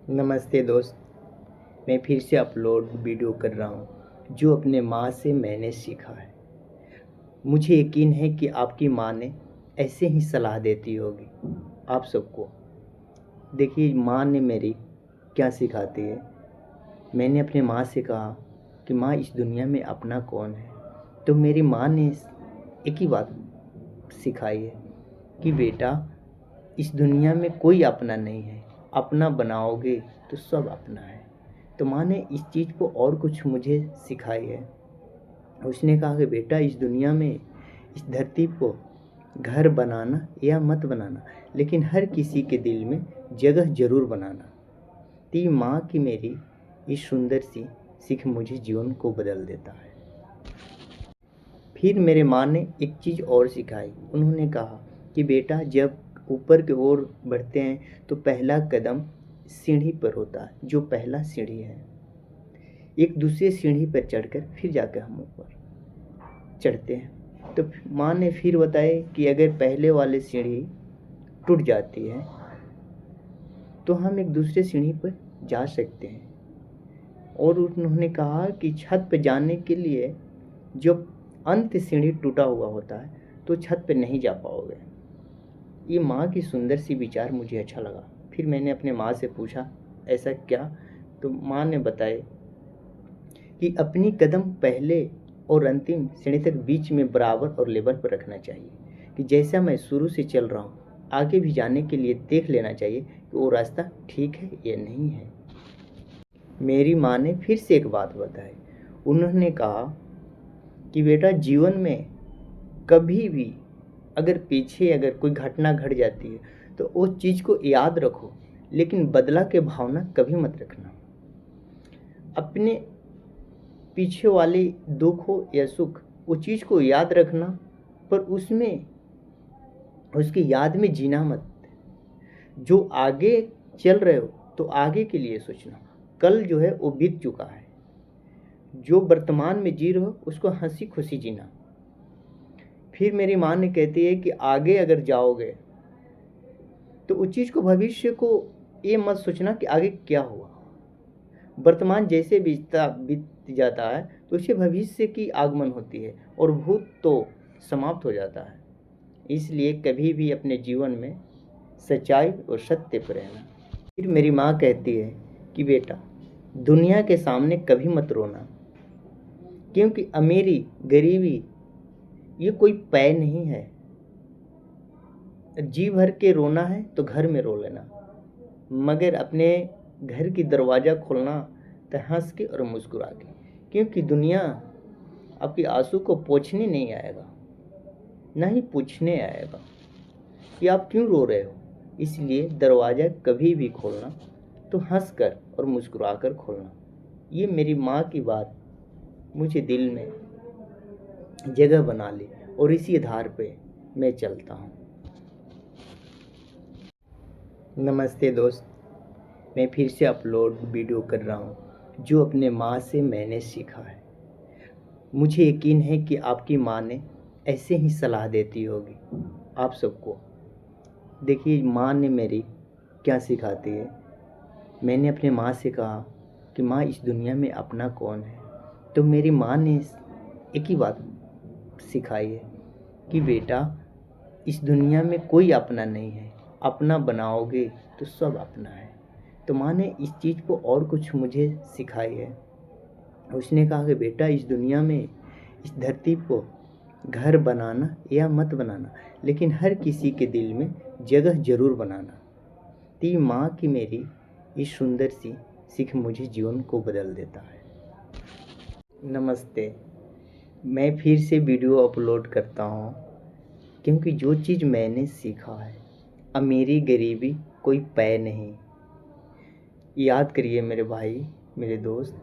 नमस्ते दोस्त। मैं फिर से अपलोड वीडियो कर रहा हूँ जो अपने माँ से मैंने सीखा है। मुझे यकीन है कि आपकी माँ ने ऐसे ही सलाह देती होगी आप सबको। देखिए माँ ने मेरी क्या सिखाती है। मैंने अपने माँ से कहा कि माँ इस दुनिया में अपना कौन है, तो मेरी माँ ने एक ही बात सिखाई है कि बेटा इस दुनिया में कोई अपना नहीं है, अपना बनाओगे तो सब अपना है। तो माँ ने इस चीज़ को और कुछ मुझे सिखाई है। उसने कहा कि बेटा इस दुनिया में, इस धरती को घर बनाना या मत बनाना, लेकिन हर किसी के दिल में जगह जरूर बनाना। तो ये माँ की मेरी इस सुंदर सी सीख मुझे जीवन को बदल देता है। फिर मेरे माँ ने एक चीज़ और सिखाई। उन्होंने कहा कि बेटा जब ऊपर की ओर बढ़ते हैं तो पहला कदम सीढ़ी पर होता है, जो पहला सीढ़ी है। एक दूसरे सीढ़ी पर चढ़कर फिर जाकर हम ऊपर चढ़ते हैं। तो माँ ने फिर बताया कि अगर पहले वाली सीढ़ी टूट जाती है तो हम एक दूसरे सीढ़ी पर जा सकते हैं। और उन्होंने कहा कि छत पर जाने के लिए जो अंत सीढ़ी टूटा हुआ होता है तो छत पर नहीं जा पाओगे। ये माँ की सुंदर सी विचार मुझे अच्छा लगा। फिर मैंने अपने माँ से पूछा ऐसा क्या, तो माँ ने बताया कि अपनी कदम पहले और अंतिम सीढ़ी तक बीच में बराबर और लेवल पर रखना चाहिए, कि जैसा मैं शुरू से चल रहा हूँ आगे भी जाने के लिए देख लेना चाहिए कि वो रास्ता ठीक है या नहीं है। मेरी माँ ने फिर से एक बात बताई। उन्होंने कहा कि बेटा जीवन में कभी भी अगर कोई घटना घट जाती है तो उस चीज़ को याद रखो, लेकिन बदला के भावना कभी मत रखना। अपने पीछे वाले दुख हो या सुख, वो चीज़ को याद रखना, पर उसमें उसकी याद में जीना मत। जो आगे चल रहे हो तो आगे के लिए सोचना। कल जो है वो बीत चुका है, जो वर्तमान में जी रहे हो उसको हंसी खुशी जीना। फिर मेरी माँ ने कहती है कि आगे अगर जाओगे तो उस चीज़ को, भविष्य को ये मत सोचना कि आगे क्या हुआ। वर्तमान जैसे बीत जाता है तो उससे भविष्य की आगमन होती है और भूत तो समाप्त हो जाता है। इसलिए कभी भी अपने जीवन में सच्चाई और सत्य पर रहना। फिर मेरी माँ कहती है कि बेटा दुनिया के सामने कभी मत रोना, क्योंकि अमीरी गरीबी ये कोई पै नहीं है। जी भर के रोना है तो घर में रो लेना, मगर अपने घर की दरवाज़ा खोलना तो हंस के और मुस्कुरा के, क्योंकि दुनिया आपके आंसू को पोंछने नहीं आएगा, ना ही पूछने आएगा कि आप क्यों रो रहे हो। इसलिए दरवाज़ा कभी भी खोलना तो हंस कर और मुस्कुरा कर खोलना। ये मेरी माँ की बात मुझे दिल में जगह बना ली और इसी आधार पे मैं चलता हूँ। नमस्ते दोस्त। मैं फिर से अपलोड वीडियो कर रहा हूँ जो अपने माँ से मैंने सीखा है। मुझे यकीन है कि आपकी माँ ने ऐसे ही सलाह देती होगी आप सबको। देखिए माँ ने मेरी क्या सिखाती है। मैंने अपने माँ से कहा कि माँ इस दुनिया में अपना कौन है, तो मेरी माँ ने एक ही बात सिखाई है कि बेटा इस दुनिया में कोई अपना नहीं है, अपना बनाओगे तो सब अपना है। तो माँ ने इस चीज़ को और कुछ मुझे सिखाई है। उसने कहा कि बेटा इस दुनिया में, इस धरती को घर बनाना या मत बनाना, लेकिन हर किसी के दिल में जगह जरूर बनाना। तो माँ की मेरी इस सुंदर सी सीख मुझे जीवन को बदल देता है। नमस्ते। मैं फिर से वीडियो अपलोड करता हूँ, क्योंकि जो चीज़ मैंने सीखा है, अमीरी गरीबी कोई पै नहीं। याद करिए मेरे भाई, मेरे दोस्त,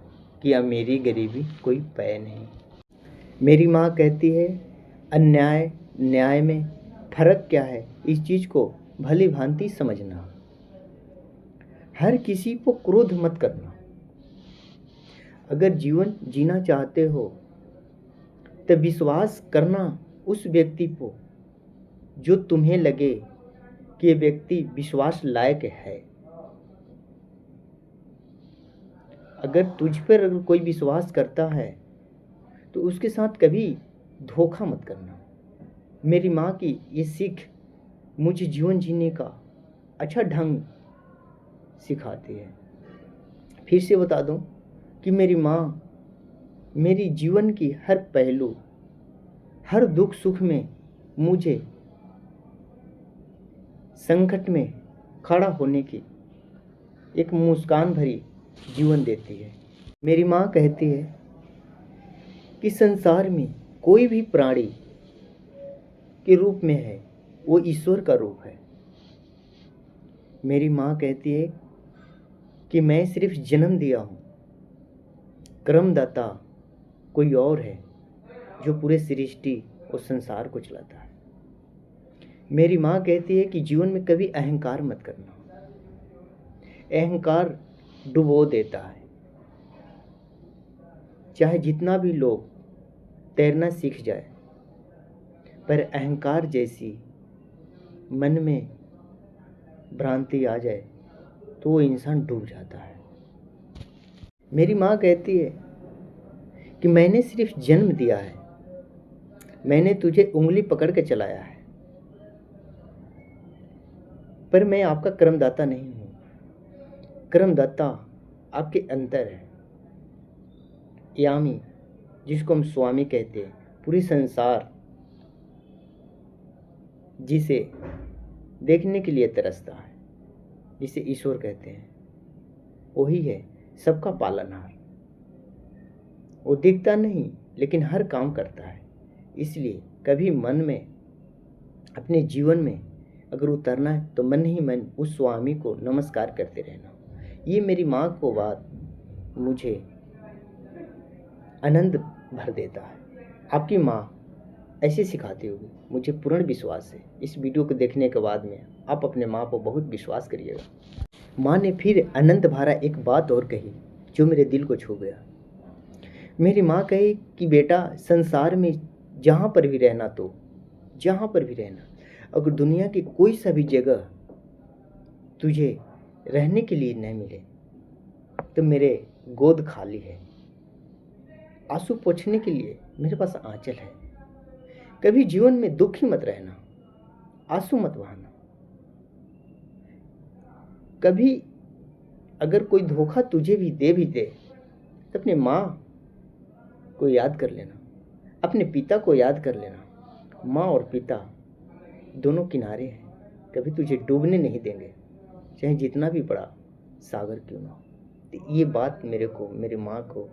कि अमीरी गरीबी कोई पै नहीं। मेरी माँ कहती है अन्याय न्याय में फर्क क्या है, इस चीज़ को भली भांति समझना। हर किसी को क्रोध मत करना। अगर जीवन जीना चाहते हो तो विश्वास करना उस व्यक्ति को जो तुम्हें लगे कि ये व्यक्ति विश्वास लायक है। अगर तुझ पर अगर कोई विश्वास करता है तो उसके साथ कभी धोखा मत करना। मेरी माँ की ये सीख मुझे जीवन जीने का अच्छा ढंग सिखाती है। फिर से बता दूं कि मेरी माँ मेरी जीवन की हर पहलू, हर दुख सुख में मुझे संकट में खड़ा होने की एक मुस्कान भरी जीवन देती है। मेरी माँ कहती है कि संसार में कोई भी प्राणी के रूप में है वो ईश्वर का रूप है। मेरी माँ कहती है कि मैं सिर्फ जन्म दिया हूँ, कर्मदाता कोई और है जो पूरे सृष्टि और संसार को चलाता है। मेरी माँ कहती है कि जीवन में कभी अहंकार मत करना, अहंकार डुबो देता है। चाहे जितना भी लोग तैरना सीख जाए, पर अहंकार जैसी मन में भ्रांति आ जाए तो वो इंसान डूब जाता है। मेरी माँ कहती है कि मैंने सिर्फ जन्म दिया है, मैंने तुझे उंगली पकड़ के चलाया है, पर मैं आपका कर्मदाता नहीं हूँ। कर्मदाता आपके अंदर है। यामी, जिसको हम स्वामी कहते हैं, पूरी संसार जिसे देखने के लिए तरसता है, जिसे ईश्वर कहते हैं, वही है सबका पालनहार। वो दिखता नहीं लेकिन हर काम करता है। इसलिए कभी मन में, अपने जीवन में अगर उतरना है तो मन ही मन उस स्वामी को नमस्कार करते रहना। ये मेरी माँ को बात मुझे आनंद भर देता है। आपकी माँ ऐसे सिखाती होगी, मुझे पूर्ण विश्वास है। इस वीडियो को देखने के बाद में आप अपने माँ को बहुत विश्वास करिएगा। माँ ने फिर आनंद भरा एक बात और कही जो मेरे दिल को छू गया। मेरी माँ कही कि बेटा, संसार में जहाँ पर भी रहना, तो जहाँ पर भी रहना, अगर दुनिया की कोई सा भी जगह तुझे रहने के लिए न मिले तो मेरे गोद खाली है। आंसू पोंछने के लिए मेरे पास आंचल है। कभी जीवन में दुखी मत रहना, आंसू मत बहाना। कभी अगर कोई धोखा तुझे भी दे तो अपनी माँ को याद कर लेना, अपने पिता को याद कर लेना। माँ और पिता दोनों किनारे हैं, कभी तुझे डूबने नहीं देंगे, चाहे जितना भी बड़ा सागर क्यों ना हो। तो ये बात मेरे को, मेरी माँ को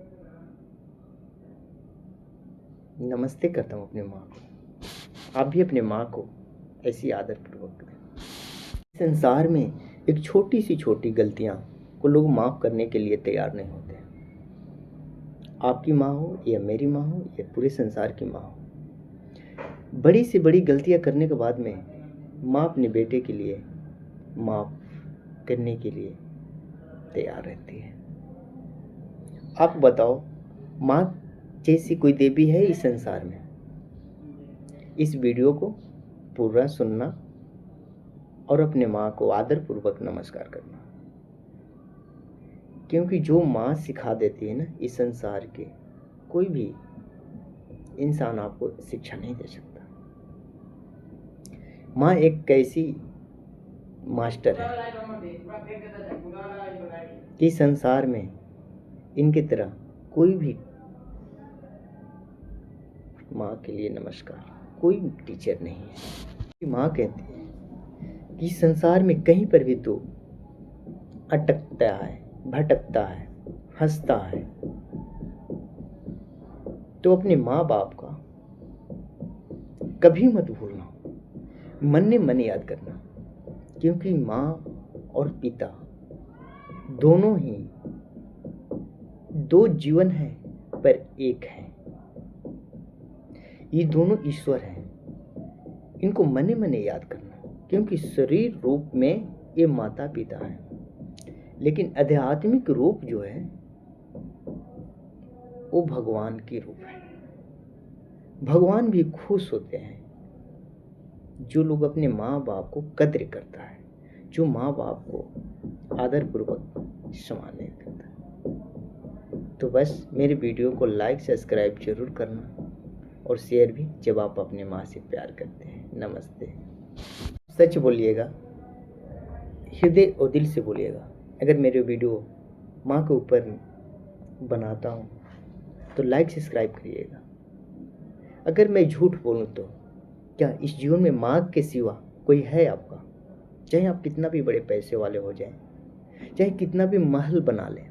नमस्ते करता हूँ, अपने माँ को। आप भी अपने माँ को ऐसी आदरपूर्वक करें। संसार में एक छोटी सी छोटी गलतियाँ को लोग माफ़ करने के लिए तैयार नहीं होते। आपकी माँ हो या मेरी माँ हो या पूरे संसार की माँ हो, बड़ी से बड़ी गलतियाँ करने के बाद में माँ अपने बेटे के लिए माफ़ करने के लिए तैयार रहती है। आप बताओ, माँ जैसी कोई देवी है इस संसार में? इस वीडियो को पूरा सुनना और अपने माँ को आदरपूर्वक नमस्कार करना, क्योंकि जो माँ सिखा देती है ना, इस संसार के कोई भी इंसान आपको शिक्षा नहीं दे सकता। माँ एक कैसी मास्टर है कि संसार में इनकी तरह कोई भी माँ के लिए नमस्कार, कोई टीचर नहीं है। माँ कहती है कि संसार में कहीं पर भी तू अटकता है, भटकता है, हंसता है, तो अपने माँ बाप का कभी मत भूलना, मन ने मन याद करना, क्योंकि माँ और पिता दोनों ही दो जीवन है पर एक है। ये दोनों ईश्वर हैं, इनको मने मने याद करना, क्योंकि शरीर रूप में ये माता पिता है, लेकिन आध्यात्मिक रूप जो है वो भगवान की रूप है। भगवान भी खुश होते हैं जो लोग अपने माँ बाप को कद्र करता है, जो माँ बाप को आदरपूर्वक सम्मान करता है। तो बस मेरे वीडियो को लाइक सब्सक्राइब जरूर करना और शेयर भी जब आप अपने माँ से प्यार करते हैं। नमस्ते। सच बोलिएगा, हृदय और दिल से बोलिएगा। अगर मेरे वीडियो माँ के ऊपर बनाता हूँ तो लाइक सब्सक्राइब करिएगा। अगर मैं झूठ बोलूँ तो क्या इस जीवन में माँ के सिवा कोई है आपका? चाहे आप कितना भी बड़े पैसे वाले हो जाएं, चाहे कितना भी महल बना लें,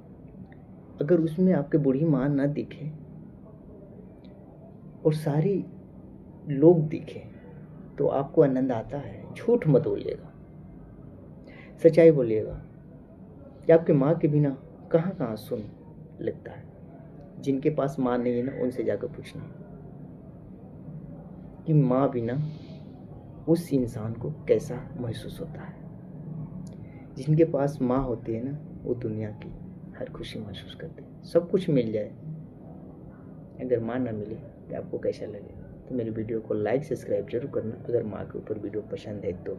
अगर उसमें आपके बूढ़ी माँ ना दिखे और सारी लोग दिखे तो आपको आनंद आता है? झूठ मत बोलिएगा, सच्चाई बोलिएगा कि आपके माँ के बिना कहाँ कहाँ सुन लगता है। जिनके पास माँ नहीं है ना, उनसे जाकर पूछना कि माँ बिना उस इंसान को कैसा महसूस होता है। जिनके पास माँ होती है ना, वो दुनिया की हर खुशी महसूस करते हैं। सब कुछ मिल जाए, अगर माँ ना मिले तो आपको कैसा लगेगा? तो मेरे वीडियो को लाइक सब्सक्राइब जरूर करना अगर माँ के ऊपर वीडियो पसंद है तो।